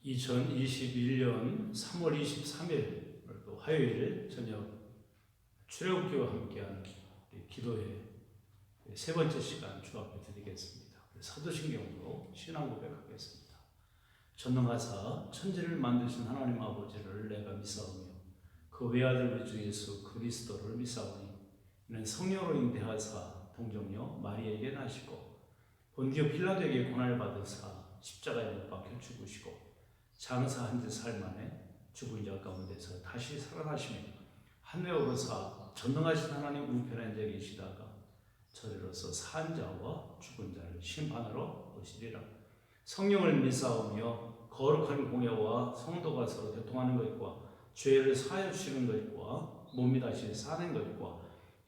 2021년 3월 23일 화요일 저녁 출애굽기와 함께하는 기도회 세 번째 시간 주 앞에 드리겠습니다. 사도신경으로 신앙 고백하겠습니다. 전능하사 천지를 만드신 하나님 아버지를 내가 믿사오며 그 외아들 우리 주 예수 그리스도를 믿사오니 이는 성령으로 인대하사 동정녀 마리아에게 나시고 본디오 필라도에게 고난을 받으사 십자가에 못 박혀 죽으시고 장사한 지 사흘 만에 죽은 자 가운데서 다시 살아나시며 하늘에 오르사 전능하신 하나님 우편에 앉아 계시다가 저리로서 산 자와 죽은 자를 심판하러 오시리라. 성령을 믿사오며 거룩한 공예와 성도가 서로 대통하는 것과 죄를 사하여 주시는 것과 몸이 다시 사는 것과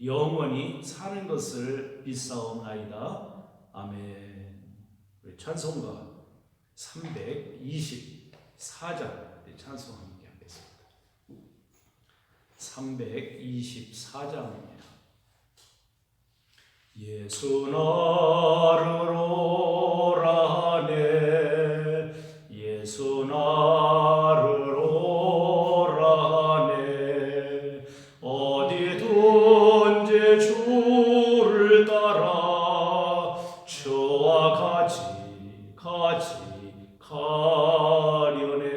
영원히 사는 것을 믿사옵나이다. 아멘. 우리 찬송가 324장 찬송 함께 하겠습니다. 324장입니다. 예수 나를 오라네 예수 나를 오라네 어디든지 주를 따라 주와 같이 가려네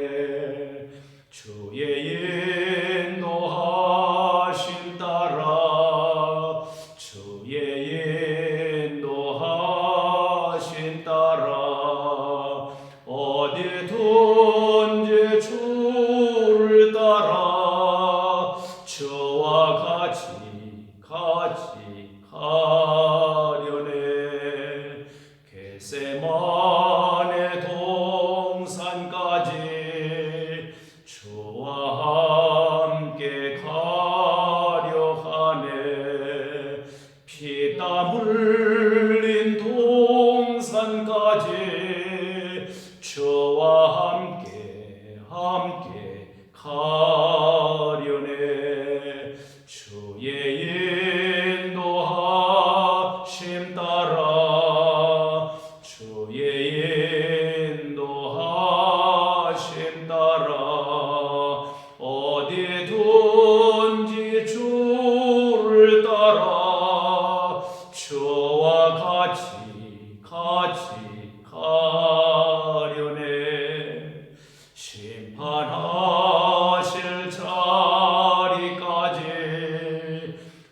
주의 인도하심 따라 주의 인도하심 따라 어디든지 주를 따라 주와 같이 가려네 겟세마네 동산까지 주와 함께 가려 하네 피땀 흘린 동산까지 주와 함께 가려네 주의 인도하심 따라 주의 인도하심 따라 어디든지 주를 따라 주와 같이 가려네 심판하실 자리까지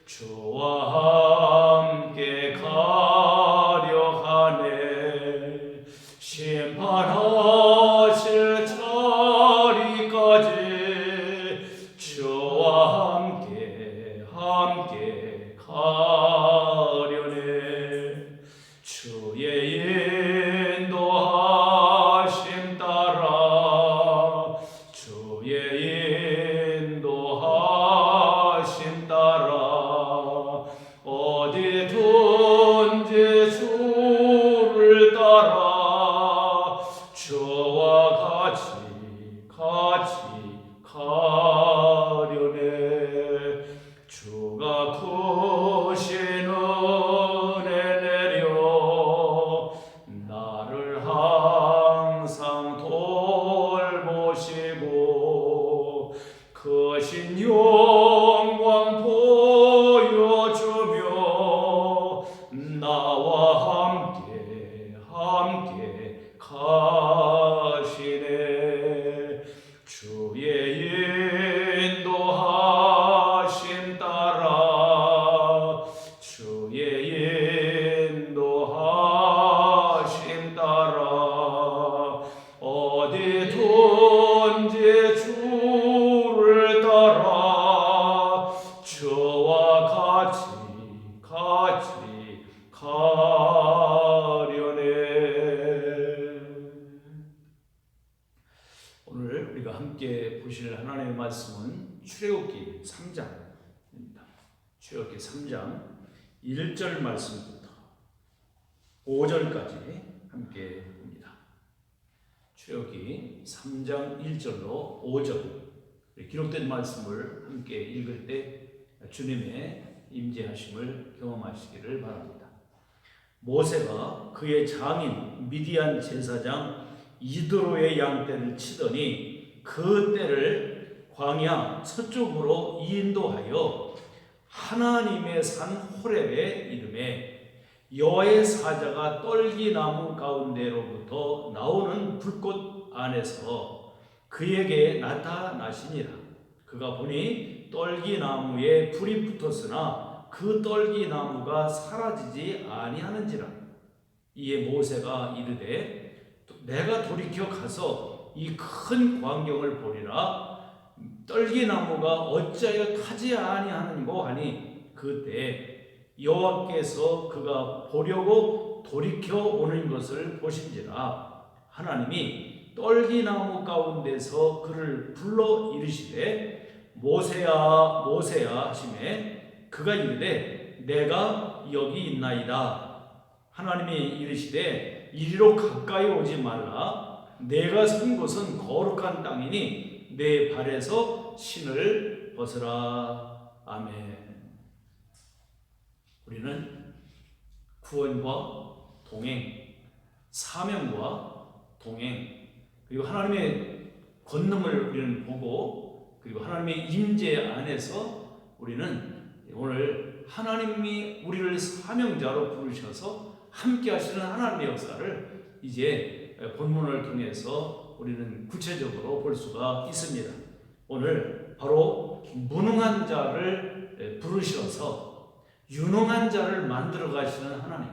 주와 함께 가려 하네 심판하실 자리까지 주와 함께 가려네 주의 인도하심 따라 주의 인도하심 따라 어디든지 주를 따라 주와 같이 가려네 주가 크신 은혜 내려 나를 항상 돌보시고 크신 영광 보여주며 나와 함께 가시네 주의 인도하심 따라 주의 인도하심 따라 어디든지 주를 따라 주와 같이 가려네. 오늘 우리가 함께 보실 하나님의 말씀은 출애굽기 3장입니다. 출애굽기 3장 1절 말씀부터 5절까지 함께 봅니다. 출애굽기 3장 1절로 5절 기록된 말씀을 함께 읽을 때 주님의 임재하심을 경험하시기를 바랍니다. 모세가 그의 장인 미디안 제사장 이드로의 양떼를 치더니 그 떼를 광야 서쪽으로 인도하여 하나님의 산 호렙에 이르매 여호와의 사자가 떨기나무 가운데로부터 나오는 불꽃 안에서 그에게 나타나시니라. 그가 보니 떨기나무에 불이 붙었으나 그 떨기나무가 사라지지 아니하는지라. 이에 모세가 이르되 내가 돌이켜 가서 이 큰 광경을 보리라. 떨기나무가 어찌하여 타지 아니하는고 하니 그때 여호와께서 그가 보려고 돌이켜 오는 것을 보신지라. 하나님이 떨기나무 가운데서 그를 불러 이르시되 모세야 모세야 하시매 그가 이르되 내가 여기 있나이다. 하나님이 이르시되 이리로 가까이 오지 말라. 내가 선 곳은 거룩한 땅이니 내 발에서 신을 벗으라. 아멘. 우리는 구원과 동행, 사명과 동행, 그리고 하나님의 권능을 우리는 보고, 그리고 하나님의 임재 안에서 우리는 오늘 하나님이 우리를 사명자로 부르셔서 함께 하시는 하나님의 역사를 이제 본문을 통해서 우리는 구체적으로 볼 수가 있습니다. 오늘 바로 무능한 자를 부르셔서 유능한 자를 만들어 가시는 하나님.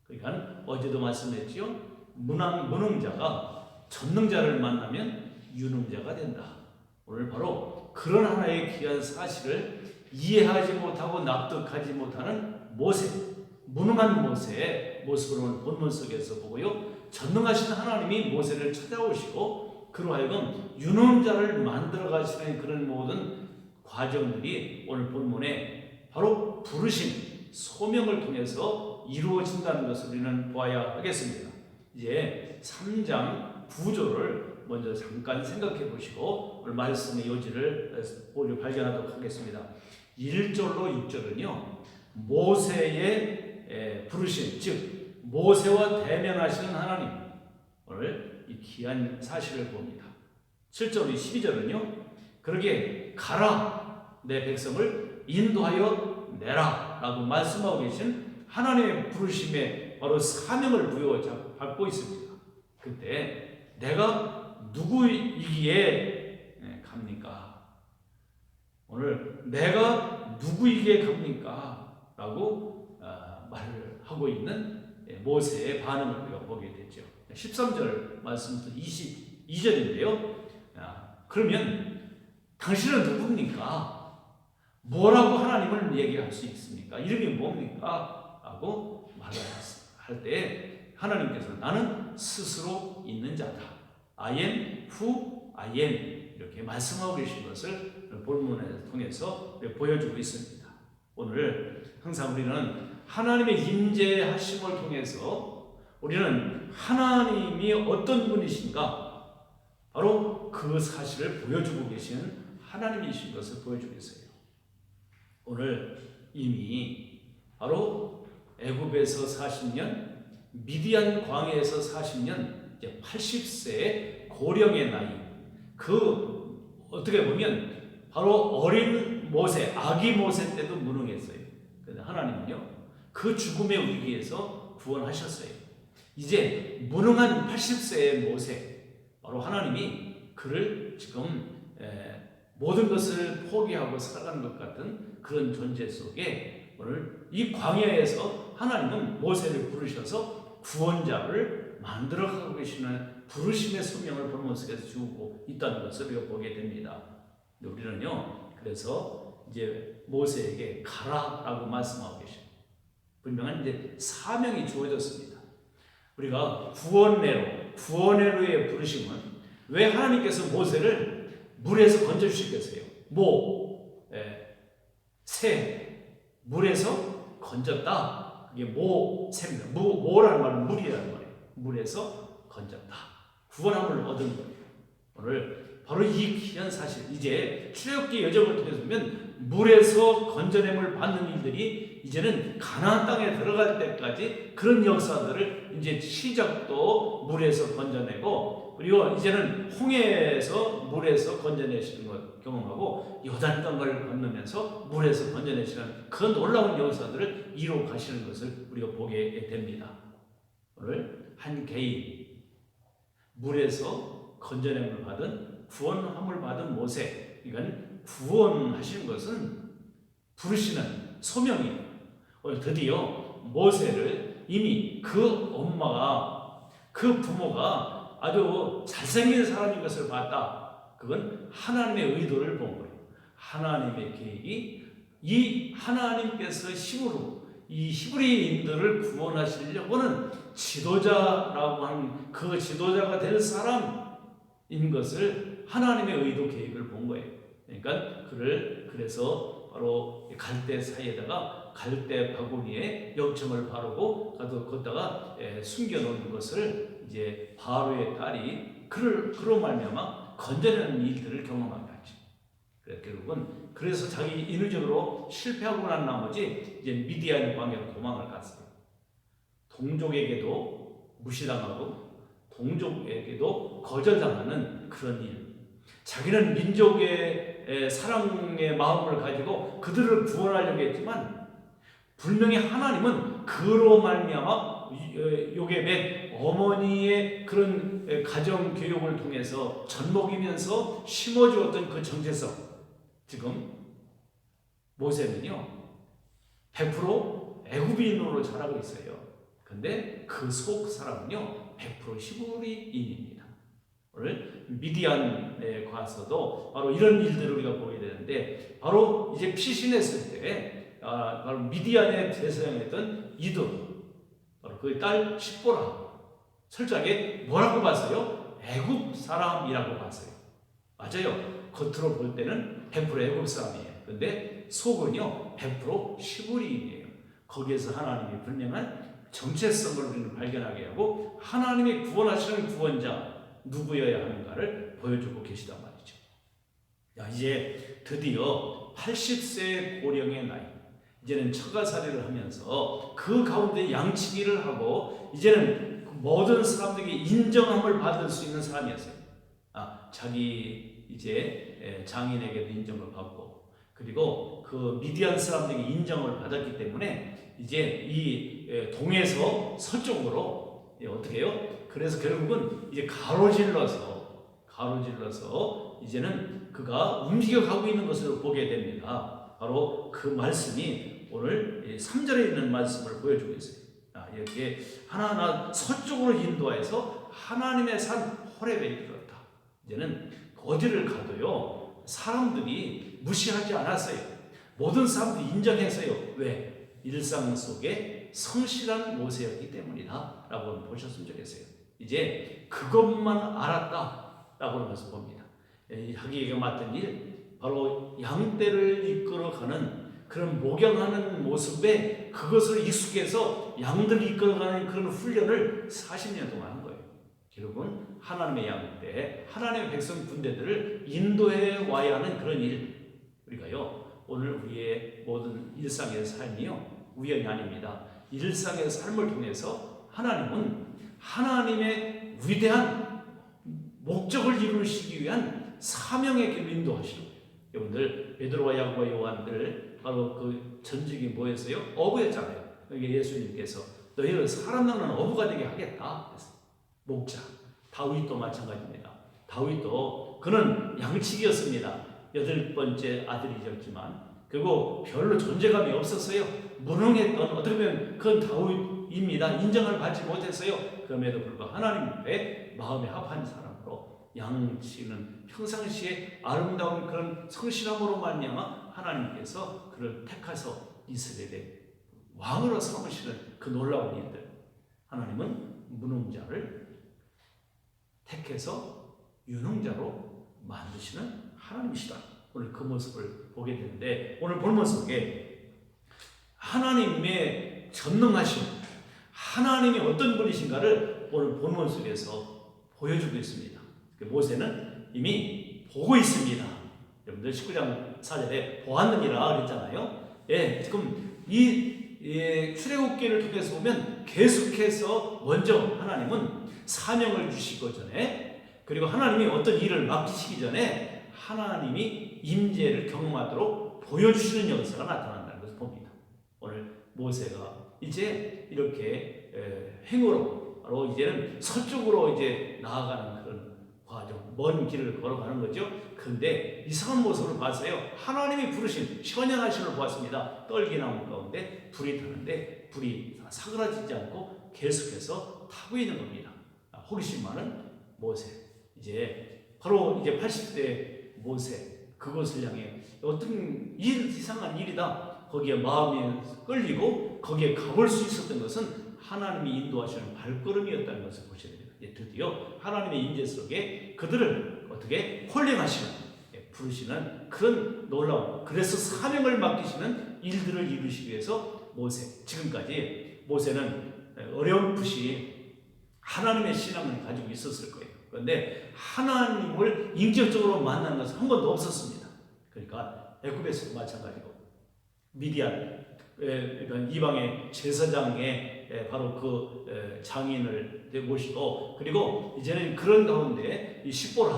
그러니까 어제도 말씀했죠. 무능자가 전능자를 만나면 유능자가 된다. 오늘 바로 그런 하나의 귀한 사실을 이해하지 못하고 납득하지 못하는 모세, 무능한 모세의 모습을 본문 속에서 보고요. 전능하신 하나님이 모세를 찾아오시고 그로 하여금 유능자를 만들어 가시는 그런 모든 과정들이 오늘 본문에 바로 부르심, 소명을 통해서 이루어진다는 것을 우리는 보아야 하겠습니다. 이제 3장 9절을 먼저 잠깐 생각해 보시고 오늘 말씀의 요지를 발견하도록 하겠습니다. 1절로 6절은요. 모세의 부르심, 즉 모세와 대면하시는 하나님, 오늘 이 귀한 사실을 봅니다. 7절 12절은요. 그러게 가라 내 백성을 인도하여 내라 라고 말씀하고 계신 하나님의 부르심에 바로 사명을 부여받고 있습니다. 그때 내가 누구이기에 갑니까? 오늘 내가 누구이기에 갑니까? 라고 말을 하고 있는 모세의 반응을 우리가 보게 되죠. 13절 말씀부터 22절인데요. 그러면 당신은 누굽니까? 뭐라고 하나님을 얘기할 수 있습니까? 이름이 뭡니까? 라고 말할 때 하나님께서 나는 스스로 있는 자다. I am who I am 이렇게 말씀하고 계신 것을 본문을 통해서 보여주고 있습니다. 오늘 항상 우리는 하나님의 임재하심을 통해서 우리는 하나님이 어떤 분이신가 바로 그 사실을 보여주고 계시는 하나님이신 것을 보여주고 있어요. 오늘 이미 바로 애굽에서 40년, 미디안 광야에서 40년, 이제 80세의 고령의 나이, 그 어떻게 보면 바로 어린 모세, 아기 모세 때도 무능했어요. 그런데 하나님은요, 그 죽음의 위기에서 구원하셨어요. 이제 무능한 80세의 모세, 바로 하나님이 그를 지금 모든 것을 포기하고 살아가는 것 같은 그런 존재 속에 오늘 이 광야에서 하나님은 모세를 부르셔서 구원자를 만들어가고 계시는 부르심의 소명을 본문 속에서 주고 있다는 것을 우리가 보게 됩니다. 우리는요, 그래서 이제 모세에게 가라라고 말씀하고 계십니다. 분명한 이제 사명이 주어졌습니다. 우리가 구원의로의 부르심은 왜 하나님께서 모세를 물에서 건져주시겠어요? 새, 물에서 건졌다. 이게 새입니다. 모라는 말은 물이라는 말이에요. 물에서 건졌다. 구원함을 얻은 거예요. 오늘 바로 이 귀한 사실, 이제 출애굽기 여정을 통해서 보면 물에서 건져냄을 받는 일들이 이제는 가나안 땅에 들어갈 때까지 그런 역사들을 이제 시작도 물에서 건져내고, 그리고 이제는 홍해에서 물에서 건져내시는 것 경험하고, 요단 땅을 건너면서 물에서 건져내시는 그 놀라운 역사들을 이루어 가시는 것을 우리가 보게 됩니다. 오늘 한 개인, 물에서 건져냄을 받은, 구원함을 받은 모세, 이건 구원하시는 것은 부르시는 소명이에요. 오늘 드디어 모세를 이미 그 엄마가, 그 부모가 아주 잘생긴 사람인 것을 봤다. 그건 하나님의 의도를 본 거예요. 하나님의 계획이, 이 하나님께서 힘으로 이 히브리인들을 구원하시려고는 지도자라고 하는 그 지도자가 될 사람인 것을 하나님의 의도 계획을 본 거예요. 그러니까 그래서 바로 갈대 사이에다가 갈대 바구니에 역청을 바르고 거기다가 숨겨놓는 것을 이제 바로의 딸이 그로 말미암아 건져내는 일들을 경험하게 하죠. 결국은 그래서 자기 인위적으로 실패하고 난 나머지 이제 미디안 광야로 도망을 갔어요. 동족에게도 무시당하고 동족에게도 거절당하는 그런 일. 자기는 민족의 사랑의 마음을 가지고 그들을 구원하려고 했지만 분명히 하나님은 그로 말미암아 요게벳 어머니의 그런 가정 교육을 통해서 젖먹이면서 심어주었던 그 정체성, 지금 모세는요 100% 애굽인으로 자라고 있어요. 근데 그 속 사람은요 100% 히브리인입니다. 오늘 미디안에 가서도 바로 이런 일들을 우리가 보게 되는데, 바로 이제 피신했을 때 바로 미디안에 대서양했던 이도, 바로 그 딸 십보라, 철저하게 뭐라고 봤어요? 애굽 사람이라고 봤어요. 맞아요. 겉으로 볼 때는 100% 애굽 사람이에요. 근데 속은요 100% 히브리인이에요. 거기에서 하나님이 분명한 정체성을 우리는 발견하게 하고 하나님이 구원하시는 구원자 누구여야 하는가를 보여주고 계시단 말이죠. 이제 드디어 80세 고령의 나이, 이제는 처가살이를 하면서 그 가운데 양치기를 하고 이제는 모든 사람들에게 인정함을 받을 수 있는 사람이었어요. 자기 이제 장인에게도 인정을 받고, 그리고 그 미디안 사람들에게 인정을 받았기 때문에 이제 이 동에서 서쪽으로 어떻게 해요? 그래서 결국은 이제 가로질러서 이제는 그가 움직여가고 있는 것을 보게 됩니다. 바로 그 말씀이 오늘 3절에 있는 말씀을 보여주고 있어요. 이렇게 하나하나 서쪽으로 인도해서 하나님의 산 호렙에 이르렀다. 이제는 어디를 가도요 사람들이 무시하지 않았어요. 모든 사람들이 인정했어요. 왜? 일상 속에 성실한 모세였기 때문이다 라고 보셨으면 좋겠어요. 이제 그것만 알았다 라고 하면서 봅니다. 자기에게 맡은 일, 바로 양떼를 이끌어가는 그런 목양하는 모습에 그것을 익숙해서 양들을 이끌어가는 그런 훈련을 40년 동안 한 거예요. 결국은 하나님의 양떼, 하나님의 백성 군대들을 인도해 와야 하는 그런 일. 우리가요 오늘 우리의 모든 일상의 삶이요 우연이 아닙니다. 일상의 삶을 통해서 하나님은 하나님의 위대한 목적을 이루시기 위한 사명의 길로 인도하시는 거예요. 여러분들 베드로와 야고보와 요한들 바로 그 전직이 뭐였어요? 어부였잖아요. 그러니까 예수님께서 너희를 사람 낳는 어부가 되게 하겠다. 목자. 다윗도 마찬가지입니다. 다윗도 그는 양치기였습니다. 8번째 아들이었지만 그리고 별로 존재감이 없었어요. 무능했던, 어떻게 보면 그건 다윗입니다. 인정을 받지 못했어요. 그럼에도 불구하고 하나님 앞에 마음에 합한 사람으로 양치는 평상시에 아름다운 그런 성실함으로 말미암아 하나님께서 그를 택하서 이스라엘의 왕으로 삼으시는 그 놀라운 일들. 하나님은 무능자를 택해서 유능자로 만드시는 하나님이시다. 오늘 그 모습을 보게 되는데, 오늘 본문 속에 하나님의 전능하심, 하나님이 어떤 분이신가를 오늘 본문 속에서 보여주고 있습니다. 모세는 이미 보고 있습니다. 여러분들 19장 4절에 보았느니라 그랬잖아요. 지금 이 출애굽기를 통해서 보면 계속해서 먼저 하나님은 사명을 주시고 전에, 그리고 하나님이 어떤 일을 맡기시기 전에 하나님이 임재를 경험하도록 보여주시는 역사가 나타난다는 것을 봅니다. 오늘 모세가 이제 이렇게 행으로 바로 이제는 서쪽으로 이제 나아가는 그런 과정, 먼 길을 걸어가는 거죠. 그런데 이상한 모습을 봤어요. 하나님이 부르신 현현하심을 보았습니다. 떨기나무 가운데 불이 타는데 불이 사그라지지 않고 계속해서 타고 있는 겁니다. 호기심 많은 모세, 이제 바로 이제 80대 모세, 그것을 향해 어떤 이상한 일이다, 거기에 마음이 끌리고 거기에 가볼 수 있었던 것은 하나님이 인도하시는 발걸음이었다는 것을 보셔야 됩니다. 드디어 하나님의 임재 속에 그들을 어떻게 콜링하시는, 부르시는 그런 놀라운, 그래서 사명을 맡기시는 일들을 이루시기 위해서 모세, 지금까지 모세는 어렴풋이 하나님의 신앙을 가지고 있었을 거예요. 그런데 하나님을 인격적으로 만난 것은 한 번도 없었습니다. 그러니까 애굽에서도 마찬가지고 미디안 이런 이방의 제사장의 바로 그 장인을 모시고, 그리고 이제는 그런 가운데 이 십보라,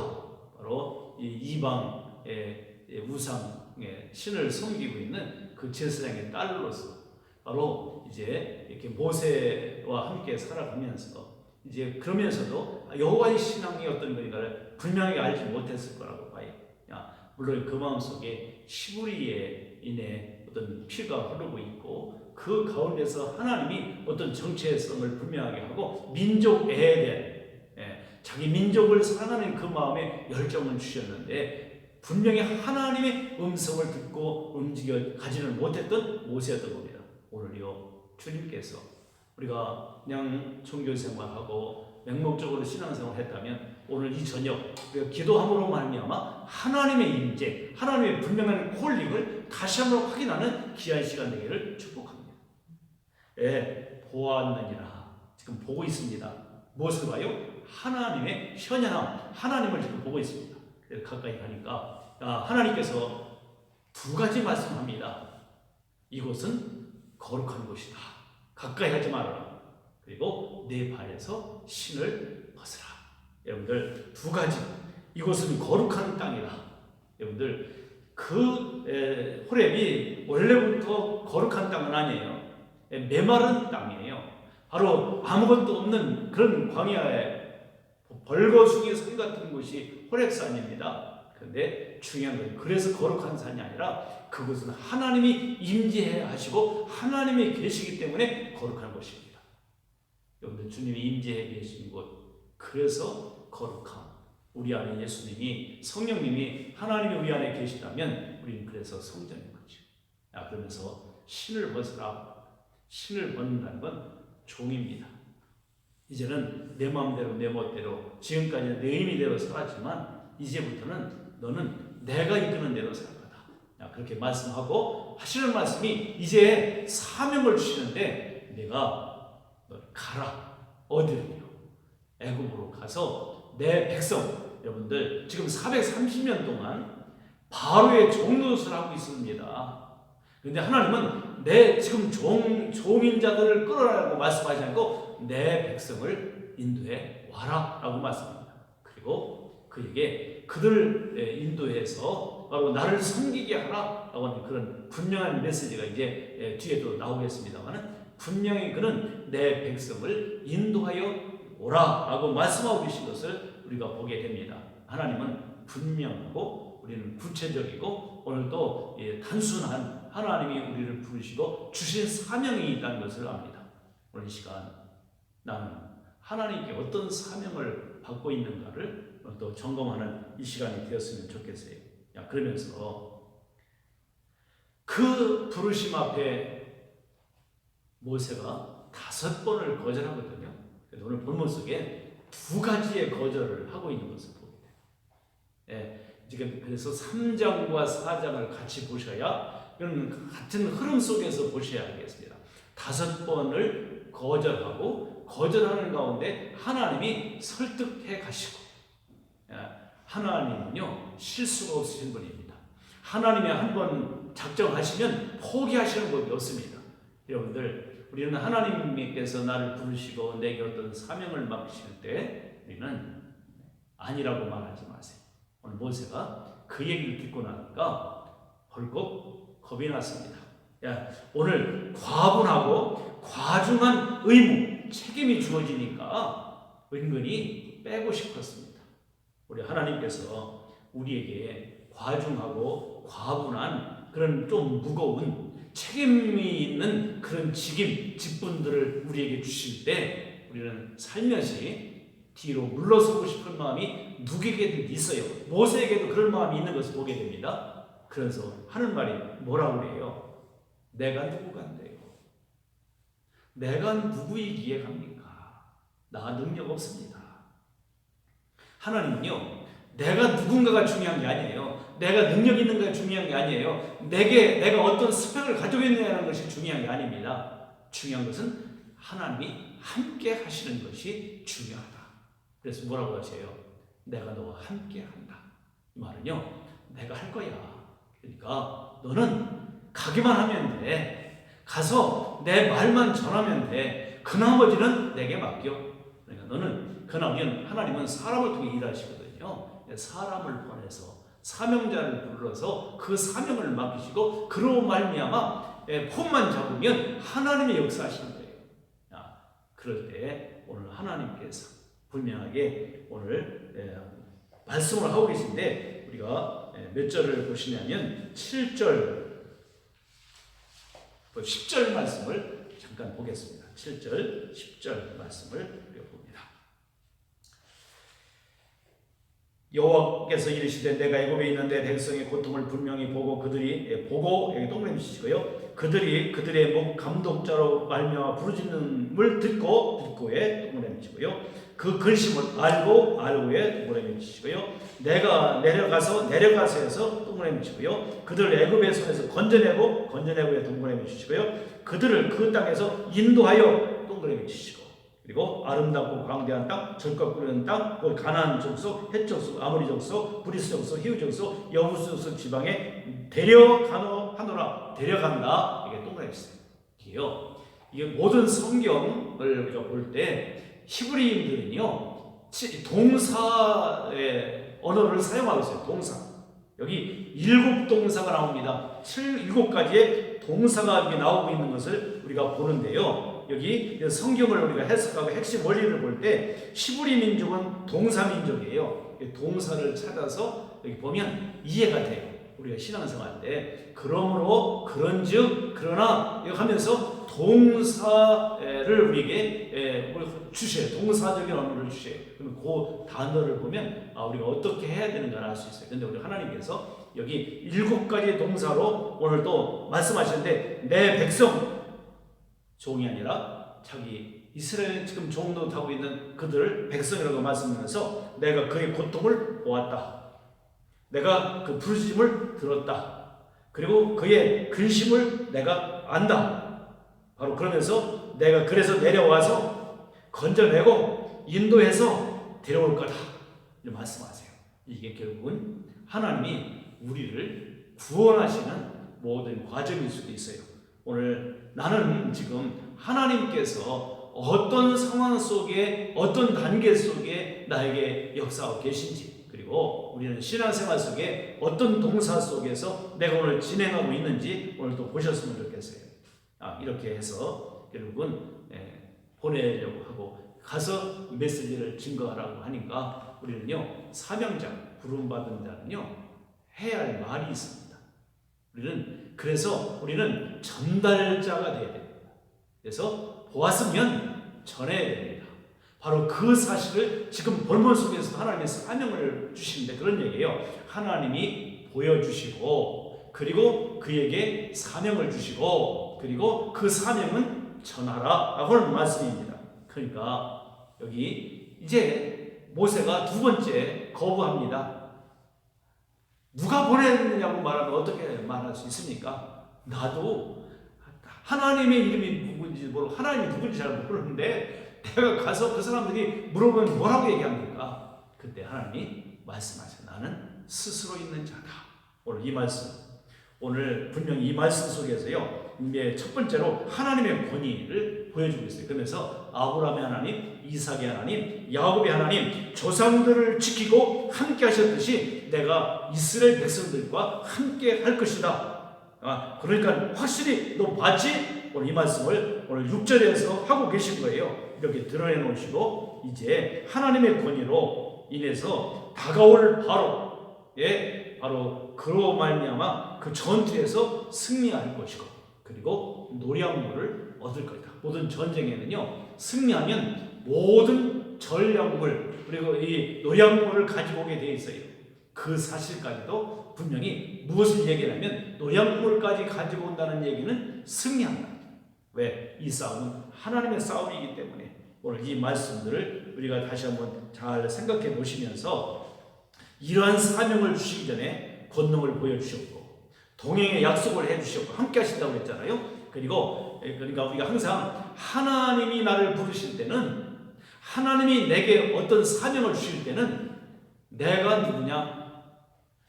바로 이 이방의 우상의 신을 섬기고 있는 그 제사장의 딸로서 바로 이제 이렇게 모세와 함께 살아가면서 이제 그러면서도 여호와의 신앙이 어떤 것인가를 분명히 알지 못했을 거라고 봐요. 물론 그 마음속에 시부리에 인해 어떤 피가 흐르고 있고, 그 가운데서 하나님이 어떤 정체성을 분명하게 하고 민족에 대한 자기 민족을 사랑하는 그 마음에 열정을 주셨는데, 분명히 하나님의 음성을 듣고 움직여 가지는 못했던 모세였던 겁니다. 오늘요, 주님께서 우리가 그냥 종교생활하고 맹목적으로 신앙생활을 했다면 오늘 이 저녁 우리가 기도함으로 말미암아 하나님의 임재, 하나님의 분명한 콜링을 다시 한번 확인하는 귀한 시간 되기를 축복합니다. 보았느니라, 지금 보고 있습니다. 무엇을 봐요? 하나님의 현현함, 하나님을 지금 보고 있습니다. 가까이 가니까 하나님께서 두 가지 말씀합니다. 이곳은 거룩한 곳이다, 가까이 하지 말아라. 그리고 내 발에서 신을 벗으라. 여러분들, 두 가지. 이곳은 거룩한 땅이다. 여러분들, 그 호렙이 원래부터 거룩한 땅은 아니에요. 메마른 땅이에요. 바로 아무것도 없는 그런 광야에 벌거숭이 산 같은 곳이 호렙산입니다. 그런데 중요한 건 그래서 거룩한 산이 아니라 그것은 하나님이 임재하시고 하나님이 계시기 때문에 거룩한 곳입니다. 여러분들, 주님이 임재해 계신 곳, 그래서 거룩함. 우리 안에 예수님이, 성령님이, 하나님이 우리 안에 계시다면 우리는 그래서 성전인 거죠. 그러면서 신을 벗으라. 신을 벗는다는 건 종입니다. 이제는 내 마음대로 내 멋대로, 지금까지는 내 의미대로 살았지만 이제부터는 너는 내가 이끄는 대로 살 거다. 그렇게 말씀하고 하시는 말씀이 이제 사명을 주시는데, 내가 너를 가라. 어디로요? 애굽으로 가서 내 백성, 여러분들 지금 430년 동안 바로의 종노릇을 하고 있습니다. 그런데 하나님은 내 지금 종인 자들을 끌어라라고 말씀하지 않고 내 백성을 인도해 와라 라고 말씀합니다. 그리고 그에게 그들 인도해서 바로 나를 섬기게 하라 라고 하는 그런 분명한 메시지가 이제 뒤에도 나오겠습니다만, 분명히 그는 내 백성을 인도하여 오라 라고 말씀하고 계신 것을 우리가 보게 됩니다. 하나님은 분명하고 우리는 구체적이고, 오늘도 단순한 하나님이 우리를 부르시고 주신 사명이 있다는 것을 압니다. 오늘 이 시간 나는 하나님께 어떤 사명을 받고 있는가를 또 점검하는 이 시간이 되었으면 좋겠어요. 그러면서 그 부르심 앞에 모세가 5번을 거절하거든요. 그래서 오늘 본문 속에 두 가지의 거절을 하고 있는 것을 보게 돼요. 지금 그래서 3장과 4장을 같이 보셔야, 그런 같은 흐름 속에서 보셔야 하겠습니다. 5번을 거절하고, 거절하는 가운데 하나님이 설득해 가시고, 하나님은요 실수가 없으신 분입니다. 하나님이 한 번 작정하시면 포기하시는 법이 없습니다. 여러분들, 우리는 하나님께서 나를 부르시고 내게 어떤 사명을 맡기실 때 우리는 아니라고 말하지 마세요. 오늘 모세가 그 얘기를 듣고 나니까 벌컥 겁이 났습니다. 야, 오늘 과분하고 과중한 의무, 책임이 주어지니까 은근히 빼고 싶었습니다. 우리 하나님께서 우리에게 과중하고 과분한 그런 좀 무거운 책임이 있는 그런 직분들을 우리에게 주실 때 우리는 살며시 뒤로 물러서고 싶은 마음이 누구에게든 있어요. 모세에게도 그런 마음이 있는 것을 보게 됩니다. 그래서 하는 말이 뭐라고 그래요? 내가 누구간데요? 내가 누구이기에 갑니까? 나 능력 없습니다. 하나님은요, 내가 누군가가 중요한 게 아니에요. 내가 능력 있는가가 중요한 게 아니에요. 내가 어떤 스펙을 가지고 있느냐는 것이 중요한 게 아닙니다. 중요한 것은 하나님이 함께 하시는 것이 중요하다. 그래서 뭐라고 하세요? 내가 너와 함께 한다. 이 말은요, 내가 할 거야. 그러니까 너는 가기만 하면 돼. 가서 내 말만 전하면 돼. 그 나머지는 내게 맡겨. 그러니까 너는, 하나님은 사람을 통해 일하시거든요. 사람을 보내서 사명자를 불러서 그 사명을 맡기시고 그로 말미암아 폰만 잡으면 하나님의 역사하시는 거예요. 그럴 때 오늘 하나님께서 분명하게 오늘 말씀을 하고 계신데 우리가 몇 절을 보시냐면 7절, 10절 말씀을 잠깐 보겠습니다. 7절, 10절 말씀을 봅니다. 여호와께서 이르시되 내가 애굽에 있는 내 백성의 고통을 분명히 보고 여기 동그라미 치시고요. 그들의 목 감독자로 말미암아 부르짖음을 듣고에 동그라미 치고요. 그 근심을 알고에 동그라미 치시고요. 내가 내려가서에서 동그라미 치고요. 그들을 애굽의 손에서 건져내고에 동그라미 치시고요. 그들을 그 땅에서 인도하여 동그라미 치시고, 그리고 아름답고 광대한 땅, 절과 끓는 땅, 가나안 족속, 헷 족속, 아모리 족속, 브리스 족속, 히브 족속, 여부스 족속 지방에 데려간다. 이게 동그라미 있어요. 이게 모든 성경을 우리가 볼 때 히브리인들은요 동사의 언어를 사용하고 있어요. 동사. 여기 7 동사가 나옵니다. 7가지의 동사가 여기 나오고 있는 것을 우리가 보는데요. 여기 성경을 우리가 해석하고 핵심 원리를 볼 때 히브리 민족은 동사 민족이에요. 동사를 찾아서 여기 보면 이해가 돼요. 우리가 신앙생활 때 그러므로 그런즉 그러나 이거 하면서 동사를 우리에게 주셔요. 동사적인 언어를 주셔요. 그러면 그 단어를 보면 우리가 어떻게 해야 되는가를 알 수 있어요. 그런데 우리 하나님께서 여기 7가지의 동사로 오늘 또 말씀하시는데 내 백성, 종이 아니라 자기 이스라엘 지금 종 노릇하고 있는 그들을 백성이라고 말씀하면서 내가 그의 고통을 보았다. 내가 그 부르짖음을 들었다. 그리고 그의 근심을 내가 안다. 바로 그러면서 내가 그래서 내려와서 건져내고 인도해서 데려올 거다. 이렇게 말씀하세요. 이게 결국은 하나님이 우리를 구원하시는 모든 과정일 수도 있어요. 오늘 나는 지금 하나님께서 어떤 상황 속에 어떤 단계 속에 나에게 역사하고 계신지, 그리고 우리는 신앙생활 속에 어떤 동사 속에서 내가 오늘 진행하고 있는지 오늘 또 보셨으면 좋겠어요. 이렇게 해서 결국은 보내려고 하고 가서 메시지를 증거하라고 하니까 우리는요 사명자, 부름받은 자는요 해야 할 말이 있습니다. 우리는 전달자가 되어야 됩니다. 그래서 보았으면 전해야 됩니다. 바로 그 사실을 지금 본문 속에서 하나님의 사명을 주시는데 그런 얘기예요. 하나님이 보여주시고 그리고 그에게 사명을 주시고 그리고 그 사명은 전하라 라고 하는 말씀입니다. 그러니까 여기 이제 모세가 2번째 거부합니다. 누가 보냈느냐고 말하면 어떻게 말할 수 있습니까? 나도 하나님의 이름이 누군지 모르고 하나님이 누군지 잘 모르는데 내가 가서 그 사람들이 물어보면 뭐라고 얘기합니까? 그때 하나님이 말씀하셔. 나는 스스로 있는 자다. 오늘 이 말씀, 오늘 분명히 이 말씀 속에서요 이제 첫 번째로 하나님의 권위를 보여주고 있어요. 그러면서 아브라함의 하나님, 이삭의 하나님, 야곱의 하나님, 조상들을 지키고 함께 하셨듯이 내가 이스라엘 백성들과 함께 할 것이다. 그러니까 확실히 너 봤지? 오늘 이 말씀을 오늘 6절에서 하고 계신 거예요. 이렇게 드러내 놓으시고 이제 하나님의 권위로 인해서 다가올 바로 그로 말미암아 그 전투에서 승리할 것이고, 그리고 노량물을 얻을 것이다. 모든 전쟁에는요, 승리하면 모든 전략물 그리고 이 노량물을 가지고 오게 되어 있어요. 그 사실까지도 분명히 무엇을 얘기하냐면 노량물까지 가지고 온다는 얘기는 승리한다. 왜? 이 싸움은 하나님의 싸움이기 때문에 오늘 이 말씀들을 우리가 다시 한번 잘 생각해 보시면서 이러한 사명을 주시기 전에 권능을 보여주셨고 동행의 약속을 해주셨고 함께 하신다고 했잖아요. 그러니까 우리가 항상 하나님이 나를 부르실 때는, 하나님이 내게 어떤 사명을 주실 때는 내가 누구냐,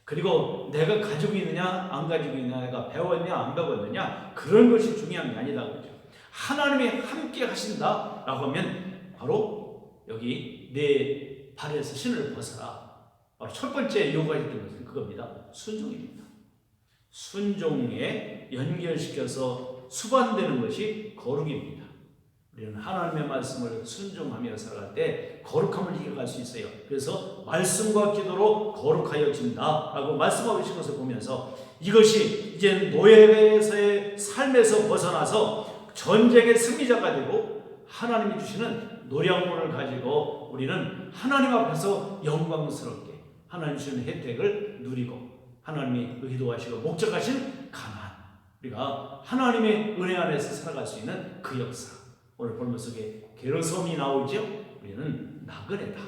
그리고 내가 가지고 있느냐 안 가지고 있느냐, 내가 배웠냐 안 배웠느냐, 그런 것이 중요한 게 아니다 그러죠. 하나님이 함께 하신다라고 하면 바로 여기 내 발에서 신을 벗어라. 바로 첫 번째 요구가 있던 것은 그겁니다. 순종입니다. 순종에 연결시켜서 수반되는 것이 거룩입니다. 우리는 하나님의 말씀을 순종하며 살아갈 때 거룩함을 이겨갈 수 있어요. 그래서 말씀과 기도로 거룩하여진다라고 말씀하고 계신 것을 보면서 이것이 이제 노예에서의 삶에서 벗어나서 전쟁의 승리자가 되고 하나님이 주시는 노량물을 가지고 우리는 하나님 앞에서 영광스럽게 하나님 주시는 혜택을 누리고 하나님이 의도하시고 목적하신 가나안, 우리가 하나님의 은혜 안에서 살아갈 수 있는 그 역사. 오늘 본문 속에 게르솜이 나오죠. 우리는 나그네다.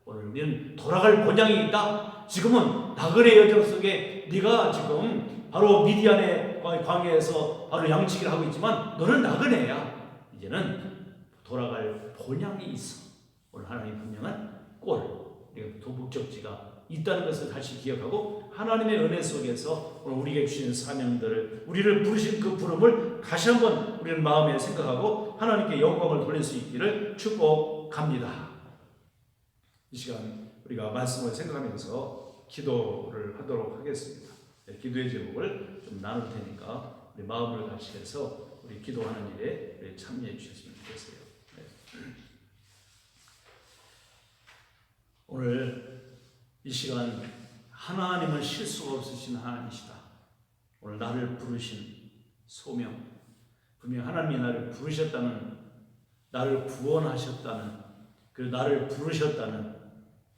오늘 우리는 돌아갈 본향이 있다. 지금은 나그네 여정 속에 네가 지금 바로 미디안의 광야에서 바로 양치기를 하고 있지만 너는 나그네야. 이제는 돌아갈 본향이 있어. 오늘 하나님 분명한 꼴, 도목적지가 있다는 것을 다시 기억하고 하나님의 은혜 속에서 오늘 우리에게 주신 사명들을, 우리를 부르신 그 부름을 다시 한번 우리는 마음에 생각하고 하나님께 영광을 돌릴 수 있기를 축복합니다. 이 시간 우리가 말씀을 생각하면서 기도를 하도록 하겠습니다. 기도의 제목을 좀 나눌 테니까 우리 마음을 같이 해서 우리 기도하는 일에 참여해 주셨으면 좋겠어요. 오늘 이 시간 하나님은 실수가 없으신 하나님이시다. 오늘 나를 부르신 소명, 분명 하나님이 나를 부르셨다는, 나를 구원하셨다는, 그리고 나를 부르셨다는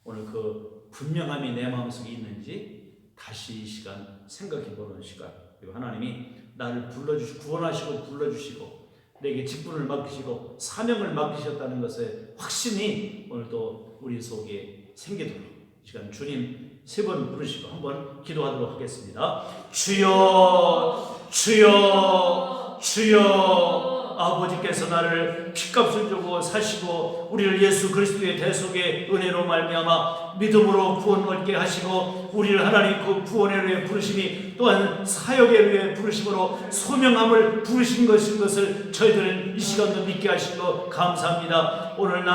오늘 그 분명함이 내 마음속에 있는지 다시 이 시간 생각해보는 시간. 그리고 하나님이 나를 불러주시고 구원하시고 불러주시고 내게 직분을 맡기시고 사명을 맡기셨다는 것에 확신이 오늘도 우리 속에 생기도록 이 시간 주님 세 번 부르시고 한번 기도하도록 하겠습니다. 주여 주여 주여, 아버지께서 나를 핏값을 주고 사시고 우리를 예수 그리스도의 대속의 은혜로 말미암아 믿음으로 구원 얻게 하시고 우리를 하나님 그 구원의 위해 부르심이 또한 사역의 위해 부르심으로 소명함을 부르신 것을 저희들은 이 시간도 믿게 하신 것 감사합니다. 오늘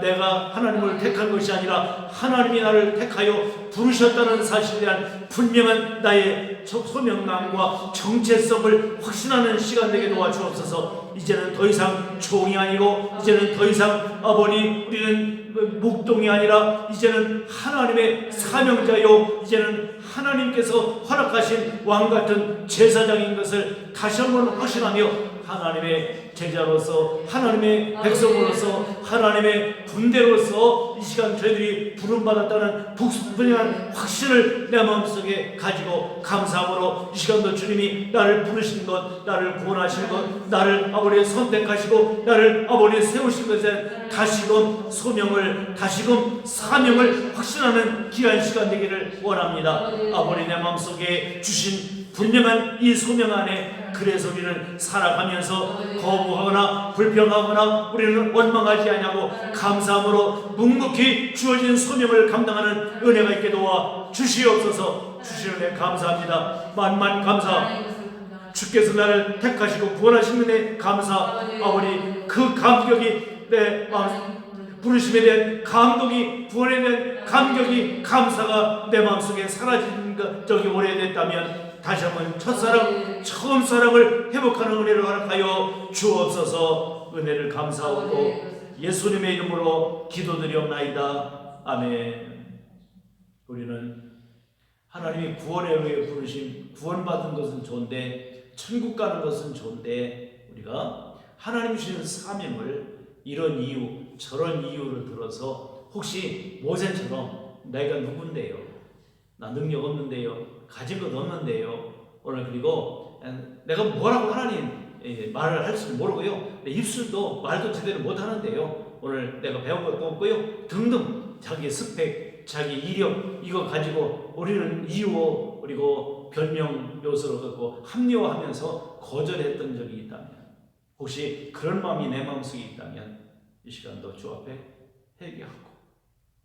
내가 하나님을 택한 것이 아니라 하나님이 나를 택하여 부르셨다는 사실에 대한 분명한 나의 소명감과 정체성을 확신하는 시간 되게 도와주옵소서. 이제는 더 이상 종이 아니고 이제는 더 이상 아버님 우리는 목동이 아니라 이제는 하나님의 사명자요, 이제는 하나님께서 허락하신 왕같은 제사장인 것을 다시 한번 확신하며 하나님의 제자로서 하나님의 백성으로서 하나님의 군대로서 이 시간 저희들이 부름받았다는 분명한 확신을 내 마음속에 가지고 감사함으로 이 시간도 주님이 나를 부르신 것, 나를 구원하신 것, 나를 아버지 선택하시고 나를 아버지 세우신 것에 다시금 소명을, 다시금 사명을 확신하는 귀한 시간 되기를 원합니다. 아버지 내 마음속에 주신 분명한 이 소명 안에 그래서 우리는 살아가면서 거부하거나 불평하거나 우리는 원망하지 아니하고 감사함으로 묵묵히 주어진 소명을 감당하는 은혜가 있게 도와 주시옵소서. 주시는 데 감사합니다. 만만 감사 주께서 나를 택하시고 구원하신 은혜 감사. 아버지 그 감격이 내 마음, 부르심에 대한 감동이, 구원에 대한 감격이, 감사가 내 마음속에 사라진 것 적이 오래됐다면 다시 한번 첫사랑, 처음 사랑을 회복하는 은혜를 허락하여 주옵소서. 은혜를 감사하고 예수님의 이름으로 기도드리옵나이다. 아멘. 우리는 하나님이 구원에 의해 부르심, 구원받은 것은 좋은데, 천국 가는 것은 좋은데, 우리가 하나님 주신 사명을 이런 이유 저런 이유를 들어서 혹시 모세처럼 내가 누군데요, 나 능력 없는데요, 가진 것 없는데요, 오늘 그리고 내가 뭐라고 하나님 말을 할 줄 모르고요, 내 입술도 말도 제대로 못하는데요, 오늘 내가 배운 것도 없고요, 등등 자기 스펙, 자기 이력 이거 가지고 우리는 이유 그리고 변명 요소를 갖고 합리화하면서 거절했던 적이 있다면, 혹시 그런 마음이 내 마음속에 있다면 이 시간도 주 앞에 회개하고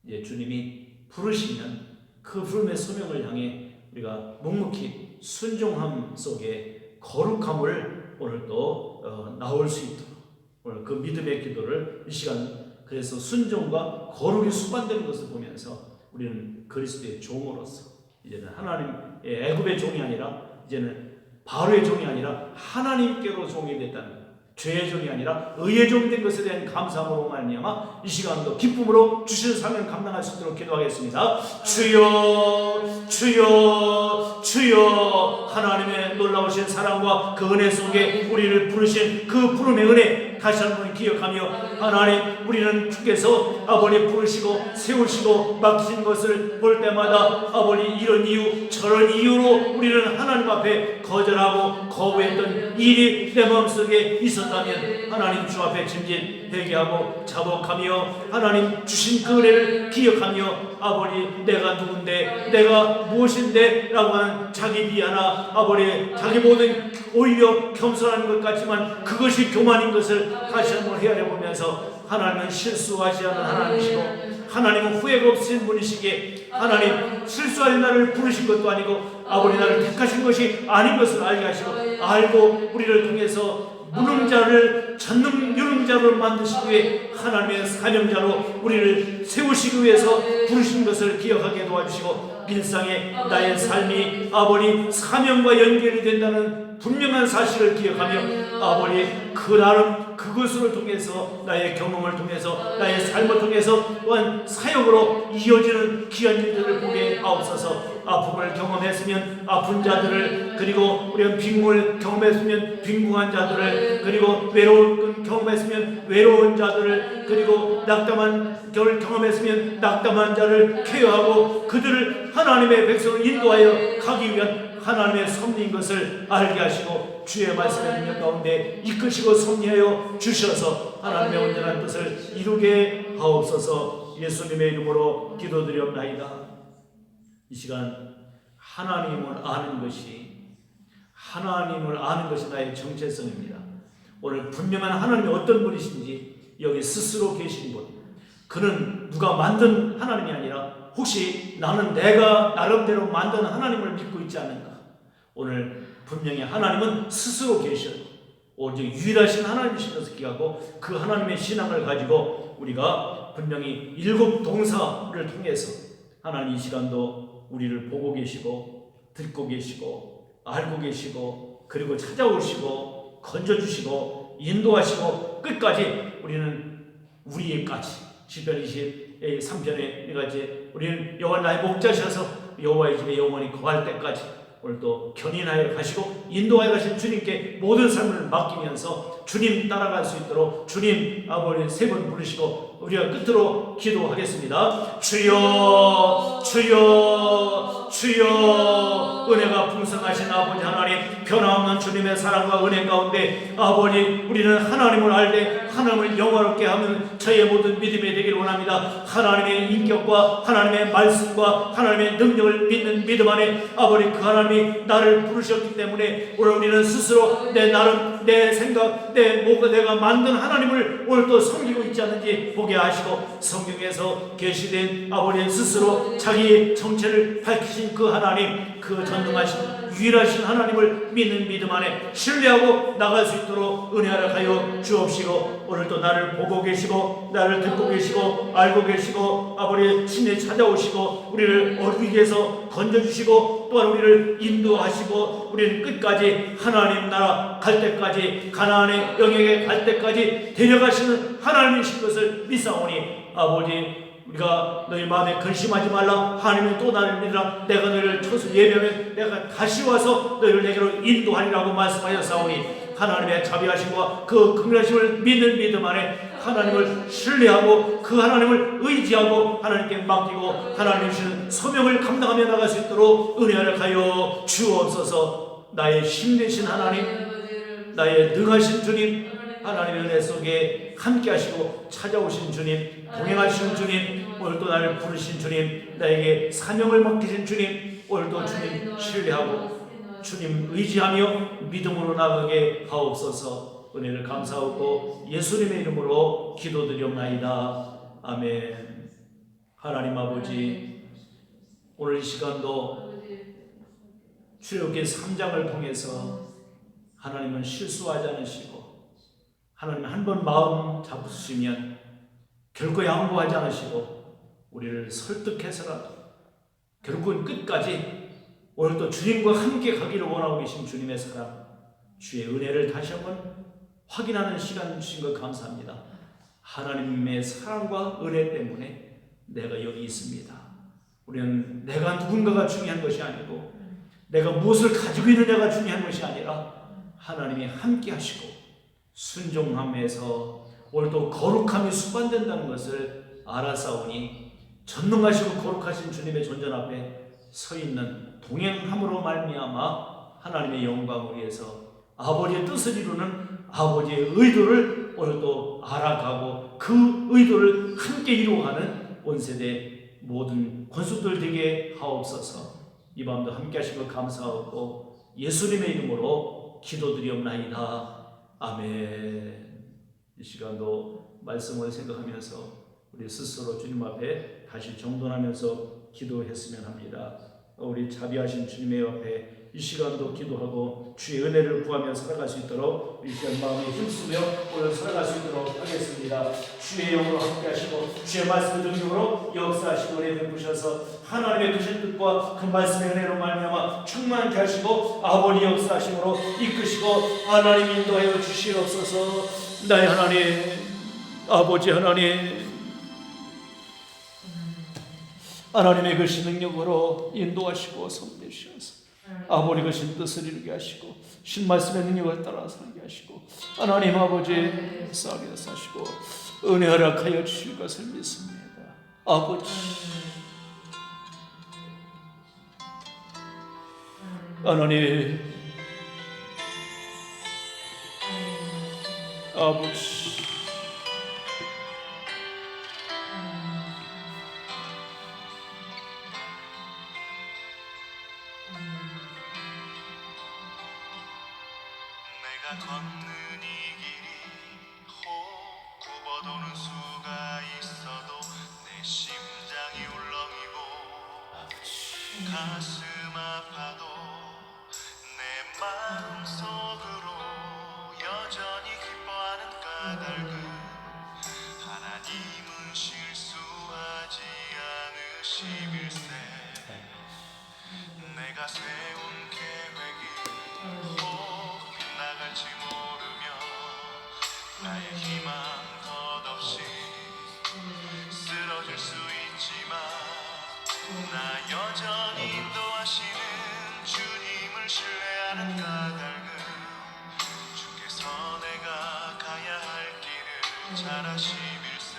이제 주님이 부르시면 그 부름의 소명을 향해 우리가 묵묵히 순종함 속에 거룩함을 오늘 또 나올 수 있도록 오늘 그 믿음의 기도를 이 시간, 그래서 순종과 거룩이 수반되는 것을 보면서 우리는 그리스도의 종으로서 이제는 하나님의 애굽의 종이 아니라 이제는 바로의 종이 아니라 하나님께로 종이 됐다는, 죄의 종이 아니라 의의 종이 된 것에 대한 감사함으로 말미암아 이 시간도 기쁨으로 주신 사명 감당할 수 있도록 기도하겠습니다. 주여 주여 주여, 하나님의 놀라우신 사랑과 그 은혜 속에 우리를 부르신 그 부름의 은혜 다시 한번 기억하며, 하나님 우리는 주께서 아버지 부르시고 세우시고 맡기신 것을 볼 때마다 아버지 이런 이유 저런 이유로 우리는 하나님 앞에 거절하고 거부했던 일이 내 마음속에 있었다면 하나님 주 앞에 짐짓 회개하고 자복하며 하나님 주신 그 은혜를 기억하며 아버지 내가 누군데 내가 무엇인데 라고 하는 자기 비하나 아버지 자기 모든 오히려 겸손한 것 같지만 그것이 교만인 것을 다시 한번 헤아려보면서, 하나님은 실수하지 않은 하나님이시고 하나님은 후회가 없으신 분이시기에 하나님 실수할 나를 부르신 것도 아니고 아버지 나를 택하신 것이 아닌 것을 알게 하시고, 알고 우리를 통해서 무능자를 전능 유능자로 만드시기 위해 하나님의 사명자로 우리를 세우시기 위해서 부르신 것을 기억하게 도와주시고, 일상의 나의 삶이 아버지 사명과 연결이 된다는 분명한 사실을 기억하며 아버지 그 나름 그것을 통해서 나의 경험을 통해서 나의 삶을 통해서 또한 사역으로 이어지는 귀한 일들을 보게 하옵소서. 아픔을 경험했으면 아픈 자들을, 그리고 우리가 빈궁을 경험했으면 빈궁한 자들을, 그리고 외로운 경험했으면 외로운 자들을, 그리고 낙담한 겨울 경험했으면 낙담한 자를 케어하고 그들을 하나님의 백성을 인도하여 가기 위한 하나님의 섭리인 것을 알게 하시고 주의 말씀의 능력 가운데 이끄시고 섭리하여 주셔서 하나님의 온전한 뜻을 이루게 하옵소서. 예수님의 이름으로 기도드리옵나이다. 이 시간 하나님을 아는 것이 나의 정체성입니다. 오늘 분명한 하나님이 어떤 분이신지 여기 스스로 계신 분, 그는 누가 만든 하나님이 아니라 혹시 나는 내가 나름대로 만든 하나님을 믿고 있지 않는가. 오늘 분명히 하나님은 스스로 계셔요. 오직 유일하신 하나님이신 것을 기억하고 그 하나님의 신앙을 가지고 우리가 분명히 7 동사를 통해서 하나님 이 시간도 우리를 보고 계시고 듣고 계시고 알고 계시고 그리고 찾아오시고 건져주시고 인도하시고 끝까지 우리는 우리에까지 시편 23편에 이같이 우리는 여호와 나의 목자셔서 여호와의 집에 영원히 거할 때까지 오늘 또 견인하여 가시고 인도하여 가신 주님께 모든 삶을 맡기면서 주님 따라갈 수 있도록 주님 아버지 3번 부르시고 우리가 끝으로 기도하겠습니다. 주여 주여 주여, 은혜가 풍성하신 아버지 하나님, 변함없는 주님의 사랑과 은혜 가운데 아버지 우리는 하나님을 알되 하나님을 영화롭게 하는 저의 모든 믿음이 되기를 원합니다. 하나님의 인격과 하나님의 말씀과 하나님의 능력을 믿는 믿음 안에 아버지 그 하나님이 나를 부르셨기 때문에 오늘 우리는 스스로 내 나름 내 생각 내가 만든 하나님을 오늘 또 섬기고 있지 않은지 보게 하시고, 성경에서 계시된 아버지 스스로 자기의 정체를 밝히신 그 하나님, 그 전능하신 유일하신 하나님을 믿는 믿음 안에 신뢰하고 나갈 수 있도록 은혜 허락하여 주옵시고, 오늘도 나를 보고 계시고 나를 듣고 계시고 알고 계시고 아버지 친히 찾아오시고 우리를 어둠에서 건져주시고 또한 우리를 인도하시고 우리는 끝까지 하나님 나라 갈 때까지 가나안의 영역에 갈 때까지 데려가시는 하나님이신 것을 믿사오니 아버지, 우리가 너희 마음에 근심하지 말라. 하나님이 또 나를 믿으라. 내가 너희를 쳐서 예배하면 내가 다시 와서 너희를 내게로 인도하리라고 말씀하셨사오니 하나님의 자비하심과 그 긍휼하심을 믿는 믿음 안에 하나님을 신뢰하고 그 하나님을 의지하고 하나님께 맡기고 하나님 주시는 소명을 감당하며 나갈 수 있도록 은혜 허락하여 주옵소서. 나의 힘내신 하나님, 나의 능하신 주님, 하나님의 은혜 속에 함께 하시고 찾아오신 주님, 동행하신 주님, 오늘도 나를 부르신 주님, 나에게 사명을 맡기신 주님, 오늘도 주님 신뢰하고 주님 의지하며 믿음으로 나가게 하옵소서. 은혜를 감사하고 예수님의 이름으로 기도드리옵나이다. 아멘. 하나님 아버지, 오늘 이 시간도 출애굽기 3장을 통해서 하나님은 실수하지 않으시고 하나님 한 번 마음 잡으시면 결코 양보하지 않으시고 우리를 설득해서라도 결국은 끝까지 오늘도 주님과 함께 가기를 원하고 계신 주님의 사랑, 주의 은혜를 다시 한번 확인하는 시간 주신 것 감사합니다. 하나님의 사랑과 은혜 때문에 내가 여기 있습니다. 우리는 내가 누군가가 중요한 것이 아니고 내가 무엇을 가지고 있느냐가 중요한 것이 아니라 하나님이 함께 하시고 순종함에서 오늘도 거룩함이 수반된다는 것을 알아싸우니 전능하시고 거룩하신 주님의 존전 앞에 서 있는 동행함으로 말미암아 하나님의 영광을 위해서 아버지의 뜻을 이루는 아버지의 의도를 오늘도 알아가고 그 의도를 함께 이루어가는 온세대 모든 권속들 되게 하옵소서. 이 밤도 함께 하신 것 감사하고 예수님의 이름으로 기도드리옵나이다. 아멘. 이 시간도 말씀을 생각하면서 우리 스스로 주님 앞에 다시 정돈하면서 기도했으면 합니다. 우리 자비하신 주님의 앞에 이 시간도 기도하고 주의 은혜를 구하며 살아갈 수 있도록 이 시간 마음에 힘쓰며 오늘 살아갈 수 있도록 하겠습니다. 주의 영으로 함께 하시고 주의 말씀의 능력으로 역사하시고 은혜 베푸셔서 하나님의 크신 뜻과 그 말씀의 은혜로 말미암아 충만케 하시고 아버지 역사하심으로 이끄시고 하나님 인도하여 주시옵소서. 나의 하나님, 아버지 하나님, 하나님의 그 능력으로 인도하시고 섬기시옵소서. 아버지 그 뜻을 이루게 하시고 신 말씀의 능력을 따라 살게 하시고 하나님 아버지 싸게 사시고 은혜 허락하여 주실 것을 믿습니다. 아버지, 하나님, 아버지, 걷는 이 길이 혹 굽어도는 수가 있어도 내 심장이 울렁이고 가슴 아파도 내 마음속으로 여전히 기뻐하는 까닭은 하나님은 실수하지 않으심일세. 내가 세운 계획이 나갈지 모르며 나의 희망 덧없이 쓰러질 수 있지만 나 여전히 인도하시는 주님을 신뢰하는 까닭은 주께서 내가 가야 할 길을 잘 아심일세.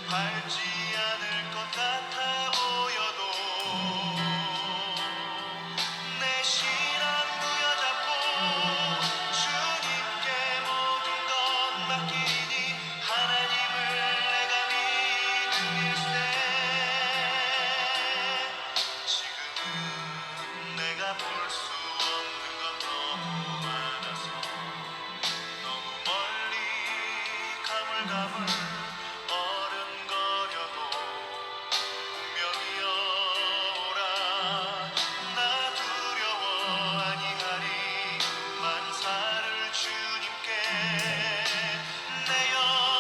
밟지 않을 것 같아 보여도 내 신앙 부여잡고 주님께 모든 것 맡기니 하나님을 내가 믿음일세. 지금은 내가 볼 수 없는 건 너무 많아서 마음을 어른거려도 운명이여라 나 두려워 아니하리 만사를 주님께 내어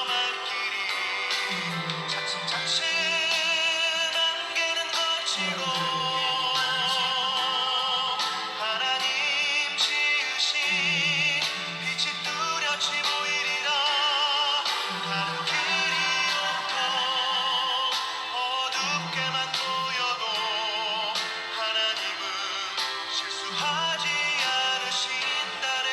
맡기리 차츰차츰 안개는 거치고 하나님 지으신 빛이 뚜렷이 보이리라 가는 길이 온통 어둡게만 보여도 하나님은 실수하지 않으신다네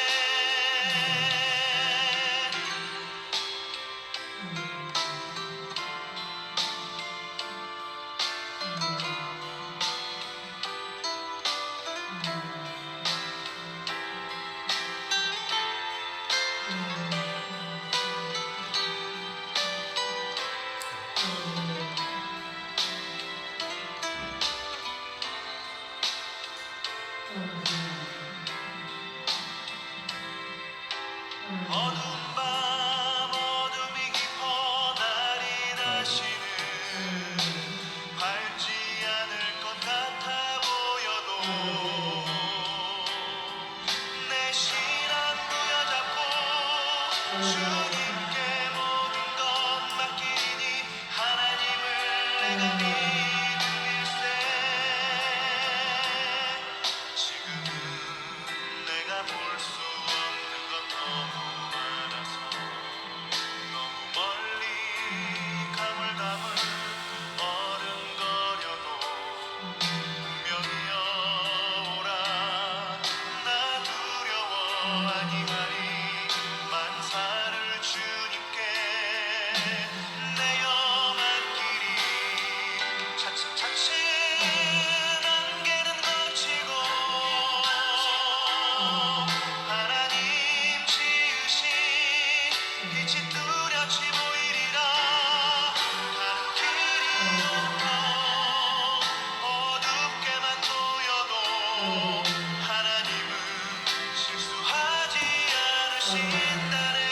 어두운 밤 어둠이 깊어 날이 다시는 밝지 않을 것 같아 보여도 내 신앙 부여잡고 주님께 모든 것 맡기니 하나님을 내가 믿음일세 지금은 내가 볼 수 없는 건 너무 많아서 너무 멀리 가물가물 어른거려도 운명이여라 나 두려워 아니하리 만사를 주님께 내어 맡기리 차츰차츰 안개는 거치고 하나님 지으신 빛이 뚜렷이 보이리라 가는 길이 온통 어둡게만 보여도 하나님은 실수하지 않으신다네